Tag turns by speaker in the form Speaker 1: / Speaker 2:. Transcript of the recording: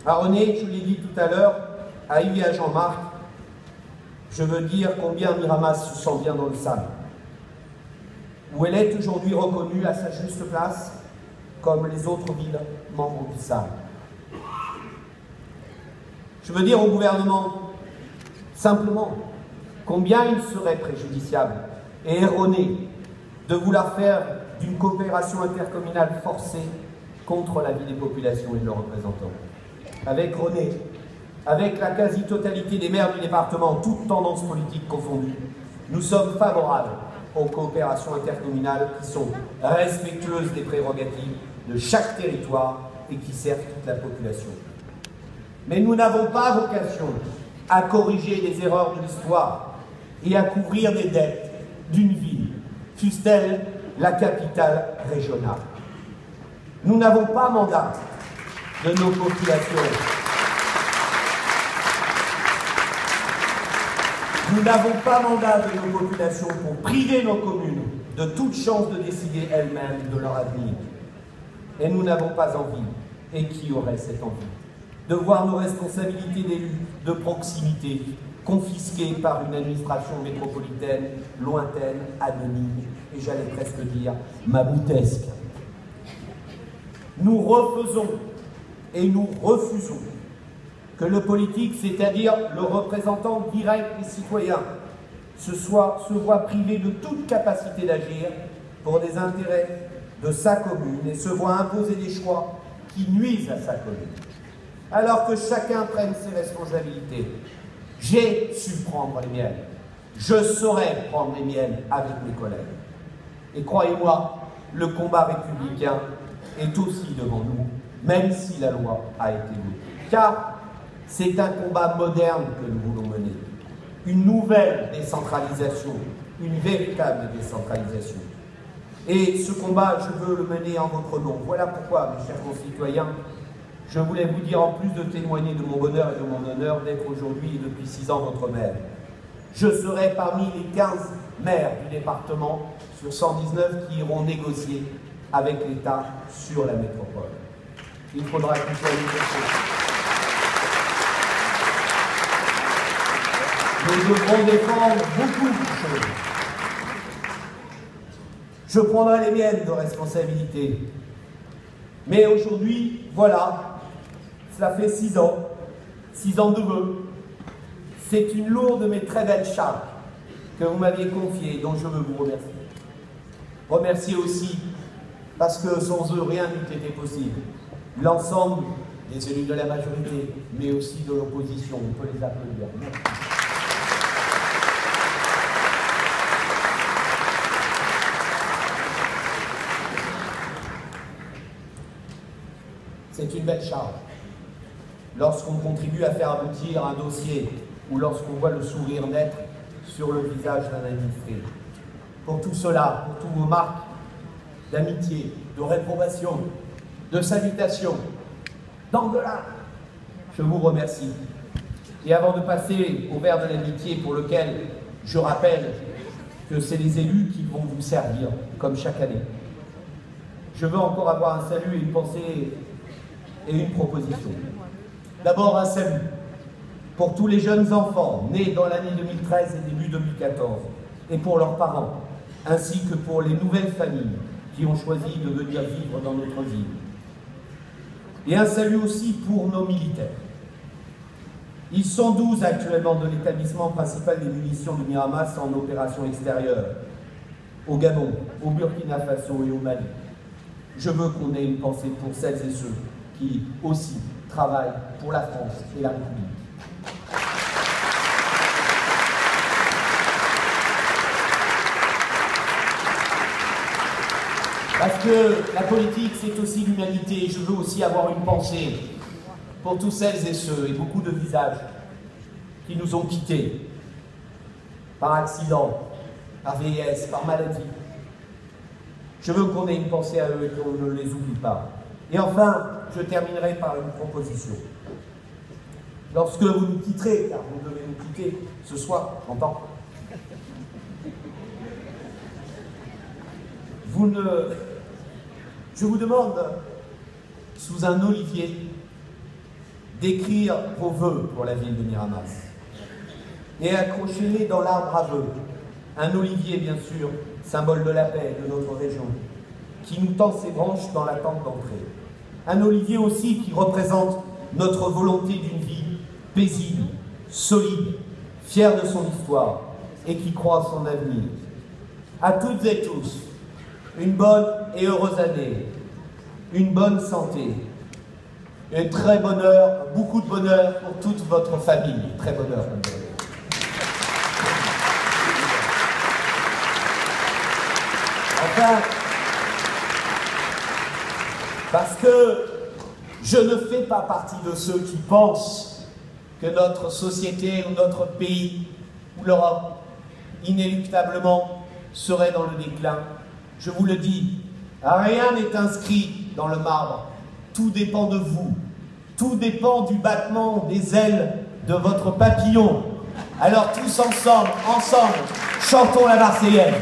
Speaker 1: À René, je l'ai dit tout à l'heure, à Yves et à Jean-Marc, je veux dire combien Miramas se sent bien dans le sable, où elle est aujourd'hui reconnue à sa juste place, comme les autres villes membres du sable. Je veux dire au gouvernement, simplement, combien il serait préjudiciable et erroné de vouloir faire d'une coopération intercommunale forcée contre la vie des populations et de leurs représentants. Avec René, avec la quasi-totalité des maires du département, toutes tendances politiques confondues, nous sommes favorables aux coopérations intercommunales qui sont respectueuses des prérogatives de chaque territoire et qui servent toute la population. Mais nous n'avons pas vocation à corriger les erreurs de l'histoire et à couvrir les dettes d'une ville, fût-elle la capitale régionale. Nous n'avons pas mandat de nos populations. Nous n'avons pas mandat de nos populations pour priver nos communes de toute chance de décider elles-mêmes de leur avenir. Et nous n'avons pas envie, et qui aurait cette envie, de voir nos responsabilités d'élus de proximité confisquées par une administration métropolitaine, lointaine, anonyme, et j'allais presque dire maboutesque. Nous refaisons et nous refusons que le politique, c'est-à-dire le représentant direct des citoyens, se voit privé de toute capacité d'agir pour des intérêts de sa commune et se voit imposer des choix qui nuisent à sa commune. Alors que chacun prenne ses responsabilités. J'ai su prendre les miennes. Je saurai prendre les miennes avec mes collègues. Et croyez-moi, le combat républicain est aussi devant nous, même si la loi a été votée. Car c'est un combat moderne que nous voulons mener. Une nouvelle décentralisation, une véritable décentralisation. Et ce combat, je veux le mener en votre nom. Voilà pourquoi, mes chers concitoyens, je voulais vous dire, en plus de témoigner de mon bonheur et de mon honneur, d'être aujourd'hui et depuis 6 ans votre maire. Je serai parmi les 15 maires du département sur 119 qui iront négocier avec l'État sur la métropole. Il faudra que nous soyons négociés. Nous devrons défendre beaucoup de choses. Je prendrai les miennes de responsabilité. Mais aujourd'hui, voilà, cela fait 6 ans de vœux. C'est une lourde mais très belle charge que vous m'aviez confiée, dont je veux vous remercier. Remercier aussi, parce que sans eux, rien n'eût été possible. L'ensemble des élus de la majorité, mais aussi de l'opposition, on peut les applaudir. Merci. C'est une belle charge. Lorsqu'on contribue à faire aboutir un dossier ou lorsqu'on voit le sourire naître sur le visage d'un administré. Pour tout cela, pour tous vos marques d'amitié, de réprobation, de salutation, d'engueulade, je vous remercie. Et avant de passer au verre de l'amitié pour lequel je rappelle que c'est les élus qui vont vous servir, comme chaque année, je veux encore avoir un salut et une pensée et une proposition. D'abord un salut pour tous les jeunes enfants nés dans l'année 2013 et début 2014 et pour leurs parents, ainsi que pour les nouvelles familles qui ont choisi de venir vivre dans notre ville. Et un salut aussi pour nos militaires. Ils sont 12 actuellement de l'établissement principal des munitions de Miramas en opération extérieure, au Gabon, au Burkina Faso et au Mali. Je veux qu'on ait une pensée pour celles et ceux qui aussi travaillent pour la France et la République. Parce que la politique, c'est aussi l'humanité. Je veux aussi avoir une pensée pour tous celles et ceux, et beaucoup de visages, qui nous ont quittés par accident, par vieillesse, par maladie. Je veux qu'on ait une pensée à eux et qu'on ne les oublie pas. Et enfin, je terminerai par une proposition. Lorsque vous nous quitterez, car vous devez nous quitter ce soir, j'entends, je vous demande, sous un olivier, d'écrire vos vœux pour la ville de Miramas. Et accrochez-les dans l'arbre à vœux. Un olivier, bien sûr, symbole de la paix de notre région, qui nous tend ses branches dans l'attente d'entrée. Un olivier aussi qui représente notre volonté d'une vie paisible, solide, fière de son histoire et qui croit à son avenir. À toutes et tous, une bonne et heureuse année, une bonne santé, et très bonheur, beaucoup de bonheur pour toute votre famille. Très bonheur. Enfin, parce que je ne fais pas partie de ceux qui pensent que notre société ou notre pays ou l'Europe, inéluctablement, serait dans le déclin. Je vous le dis, rien n'est inscrit dans le marbre. Tout dépend de vous. Tout dépend du battement des ailes de votre papillon. Alors tous ensemble, chantons la Marseillaise.